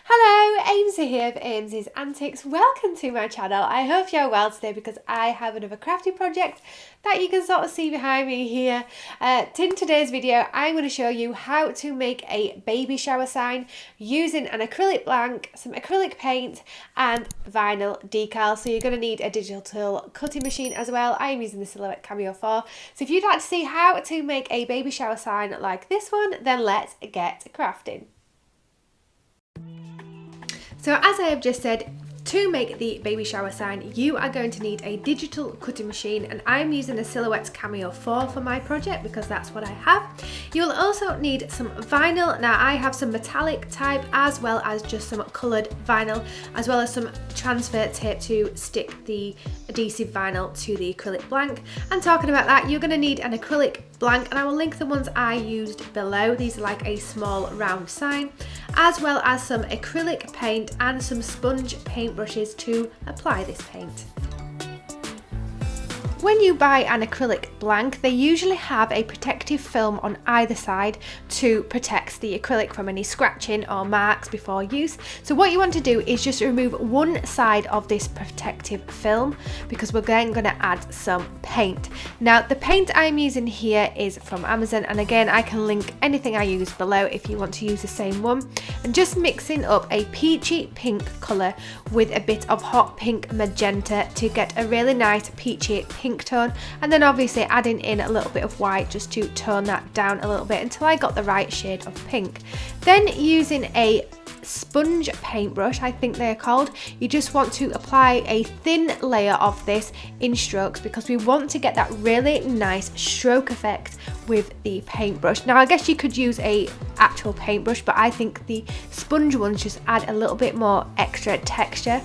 Hello, Amesy here for Amesy's Antics. Welcome to my channel. I hope you're well today because I have another crafty project that you can sort of see behind me here. In today's video, I'm going to show you how to make a baby shower sign using an acrylic blank, some acrylic paint and vinyl decal. So you're going to need a digital cutting machine as well. I'm using the Silhouette Cameo 4. So if you'd like to see how to make a baby shower sign like this one, then let's get crafting. So as I have just said, to make the baby shower sign, you are going to need a digital cutting machine, and I'm using a Silhouette Cameo 4 for my project because that's what I have. You will also need some vinyl. Now I have some metallic type as well as just some coloured vinyl, as well as some transfer tape to stick the adhesive vinyl to the acrylic blank. And talking about that, you're going to need an acrylic blank, and I will link the ones I used below. These are like a small round sign, as well as some acrylic paint and some sponge paint brushes to apply this paint. When you buy an acrylic blank, they usually have a protective film on either side to protect the acrylic from any scratching or marks before use. So what you want to do is just remove one side of this protective film because we're then going to add some paint. Now the paint I'm using here is from Amazon, and again I can link anything I use below if you want to use the same one. And just mixing up a peachy pink colour with a bit of hot pink magenta to get a really nice peachy pink tone, and then obviously adding in a little bit of white just to tone that down a little bit until I got the right shade of pink. Then using a sponge paintbrush, I think they're called, you just want to apply a thin layer of this in strokes because we want to get that really nice stroke effect with the paintbrush. Now I guess you could use a actual paintbrush, but I think the sponge ones just add a little bit more extra texture.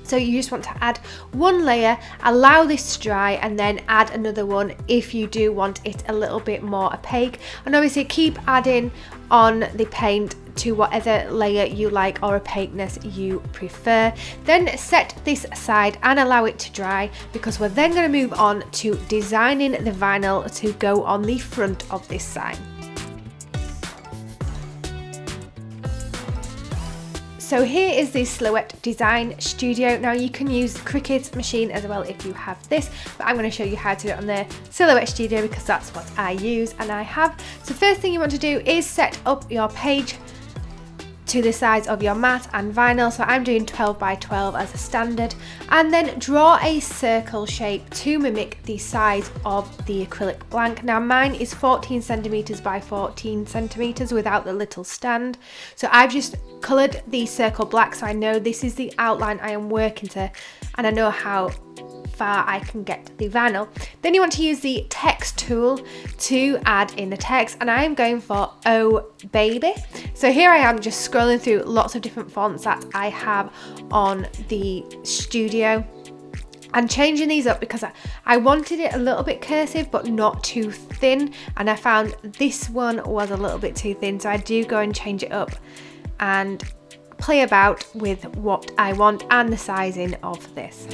So you just want to add one layer, allow this to dry, and then add another one if you do want it a little bit more opaque. And obviously keep adding on the paint to whatever layer you like or opaqueness you prefer. Then set this aside and allow it to dry because we're then going to move on to designing the vinyl to go on the front of this sign. So here is the Silhouette Design Studio. Now you can use Cricut's machine as well if you have this, but I'm going to show you how to do it on the Silhouette Studio because that's what I use and I have. So first thing you want to do is set up your page to the size of your mat and vinyl. So I'm doing 12 by 12 as a standard, and then draw a circle shape to mimic the size of the acrylic blank. Now mine is 14 centimeters by 14 centimeters without the little stand. So I've just colored the circle black so I know this is the outline I am working to, and I know how far I can get the vinyl. Then you want to use the text tool to add in the text, and I am going for Oh Baby. So here I am just scrolling through lots of different fonts that I have on the studio and changing these up because I wanted it a little bit cursive but not too thin, and I found this one was a little bit too thin, so I do go and change it up and play about with what I want and the sizing of this.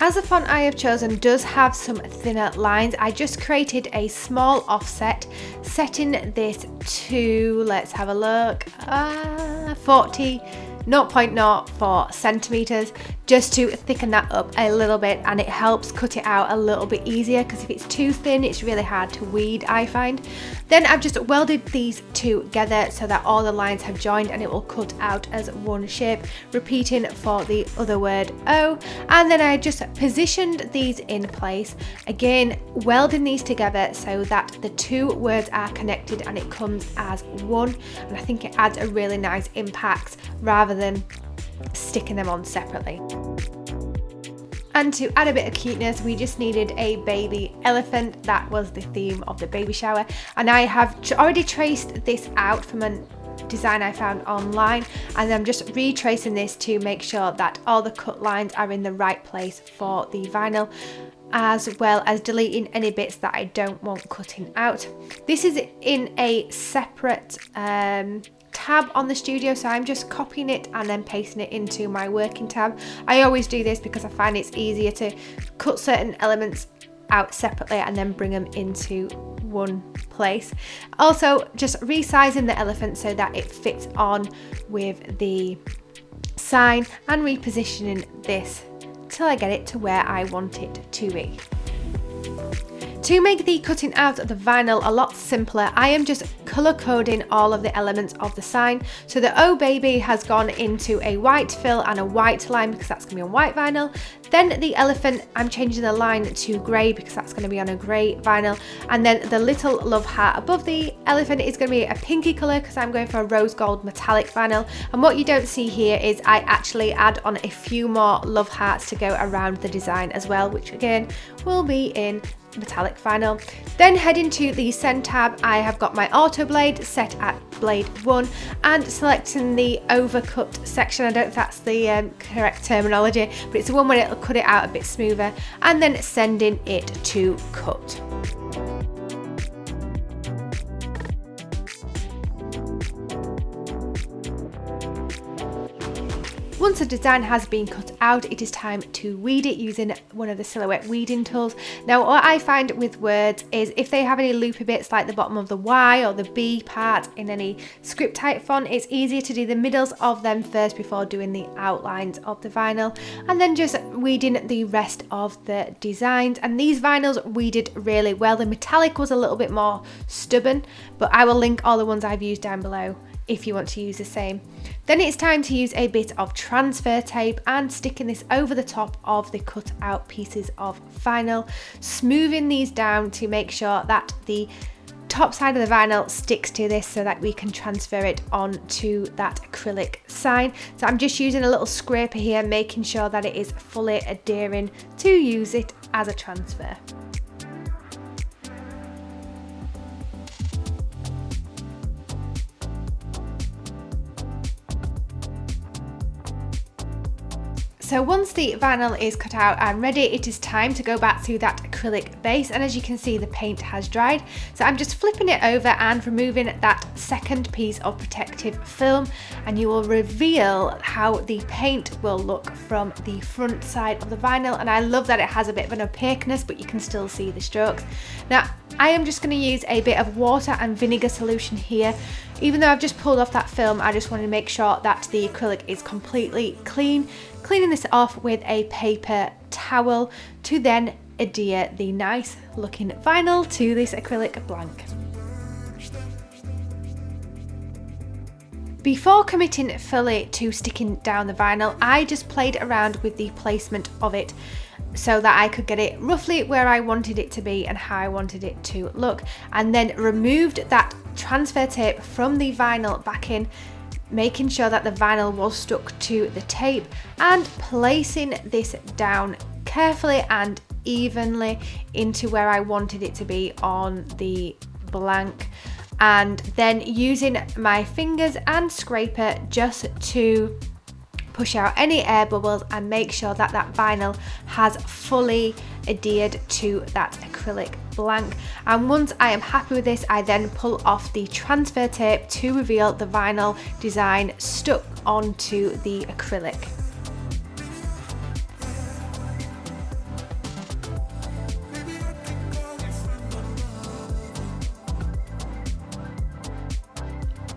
As the font I have chosen does have some thinner lines, I just created a small offset, setting this to, let's have a look, 0.04 centimeters, just to thicken that up a little bit, and it helps cut it out a little bit easier because if it's too thin it's really hard to weed, I find. Then I've just welded these together so that all the lines have joined and it will cut out as one shape, repeating for the other word O. And then I just positioned these in place, again welding these together so that the two words are connected and it comes as one, and I think it adds a really nice impact rather than sticking them on separately. And to add a bit of cuteness, we just needed a baby elephant. That was the theme of the baby shower, and I have already traced this out from a design I found online, and I'm just retracing this to make sure that all the cut lines are in the right place for the vinyl. as well as deleting any bits that I don't want cutting out. This is in a separate tab on the studio, so I'm just copying it and then pasting it into my working tab. I always do this because I find it's easier to cut certain elements out separately and then bring them into one place. Also, just resizing the elephant so that it fits on with the sign and repositioning this till I get it to where I want it to be. To make the cutting out of the vinyl a lot simpler, I am just colour coding all of the elements of the sign. So the Oh Baby has gone into a white fill and a white line because that's going to be on white vinyl. Then the elephant, I'm changing the line to grey because that's going to be on a grey vinyl. And then the little love heart above the elephant is going to be a pinky colour because I'm going for a rose gold metallic vinyl. And what you don't see here is I actually add on a few more love hearts to go around the design as well, which again will be in metallic vinyl. Then heading to the send tab, I have got my auto blade set at blade 1 and selecting the overcut section. I don't know if that's the correct terminology, but it's the one where it'll cut it out a bit smoother, and then sending it to cut. Once the design has been cut out, it is time to weed it using one of the Silhouette weeding tools. Now, what I find with words is if they have any loopy bits like the bottom of the Y or the B part in any script type font, it's easier to do the middles of them first before doing the outlines of the vinyl, and then just weeding the rest of the designs. And these vinyls weeded really well. The metallic was a little bit more stubborn, but I will link all the ones I've used down below if you want to use the same. Then it's time to use a bit of transfer tape and sticking this over the top of the cut out pieces of vinyl, smoothing these down to make sure that the top side of the vinyl sticks to this so that we can transfer it onto that acrylic sign. So I'm just using a little scraper here, making sure that it is fully adhering to use it as a transfer. So once the vinyl is cut out and ready, it is time to go back to that acrylic base, and as you can see the paint has dried. So I'm just flipping it over and removing that second piece of protective film, and you will reveal how the paint will look from the front side of the vinyl. And I love that it has a bit of an opaqueness, but you can still see the strokes. Now I am just going to use a bit of water and vinegar solution here. Even though I've just pulled off that film, I just want to make sure that the acrylic is completely clean. Cleaning this off with a paper towel to then adhere the nice looking vinyl to this acrylic blank. Before committing fully to sticking down the vinyl, I just played around with the placement of it so that I could get it roughly where I wanted it to be and how I wanted it to look, and then removed that transfer tape from the vinyl backing, making sure that the vinyl was stuck to the tape, and placing this down carefully and evenly into where I wanted it to be on the blank, and then using my fingers and scraper just to push out any air bubbles and make sure that that vinyl has fully adhered to that acrylic blank. And once I am happy with this, I then pull off the transfer tape to reveal the vinyl design stuck onto the acrylic.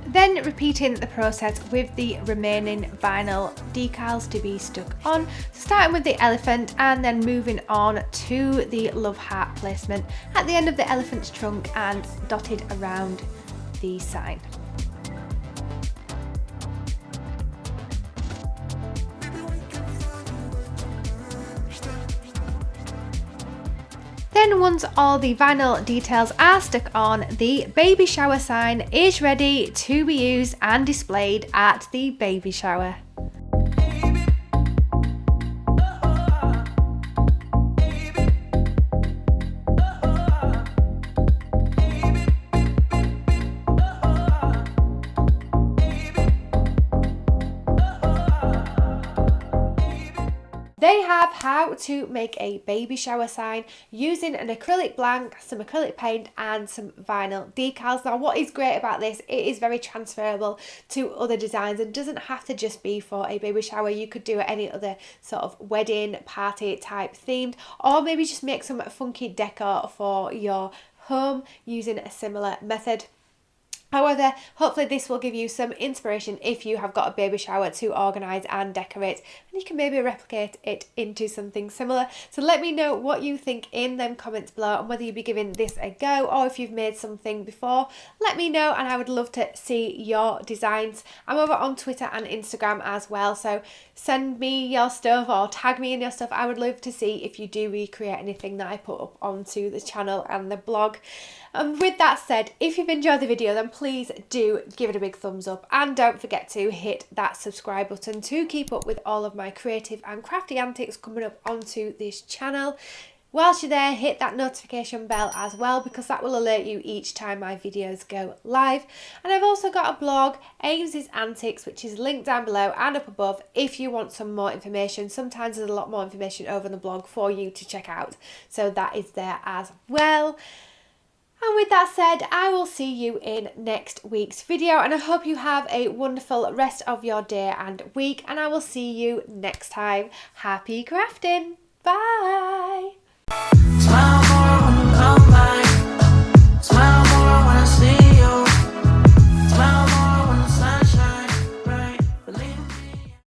Then repeating the process with the remaining vinyl decals to be stuck on, starting with the elephant and then moving on to the love heart placement at the end of the elephant's trunk and dotted around the sign. Then once all the vinyl details are stuck on, the baby shower sign is ready to be used and displayed at the baby shower. They have how to make a baby shower sign using an acrylic blank, some acrylic paint and some vinyl decals. Now what is great about this, it is very transferable to other designs and doesn't have to just be for a baby shower. You could do any other sort of wedding party type themed, or maybe just make some funky decor for your home using a similar method. However, hopefully this will give you some inspiration if you have got a baby shower to organise and decorate, and you can maybe replicate it into something similar. So let me know what you think in them comments below, and whether you'd be giving this a go, or if you've made something before, let me know, and I would love to see your designs. I'm over on Twitter and Instagram as well, so send me your stuff or tag me in your stuff. I would love to see if you do recreate anything that I put up onto the channel and the blog. And with that said, if you've enjoyed the video, then please do give it a big thumbs up, and don't forget to hit that subscribe button to keep up with all of my creative and crafty antics coming up onto this channel. Whilst you're there, hit that notification bell as well, because that will alert you each time my videos go live. And I've also got a blog, Ames's Antics, which is linked down below and up above if you want some more information. Sometimes there's a lot more information over on the blog for you to check out, so that is there as well. And with that said, I will see you in next week's video, and I hope you have a wonderful rest of your day and week, and I will see you next time. Happy crafting. Bye.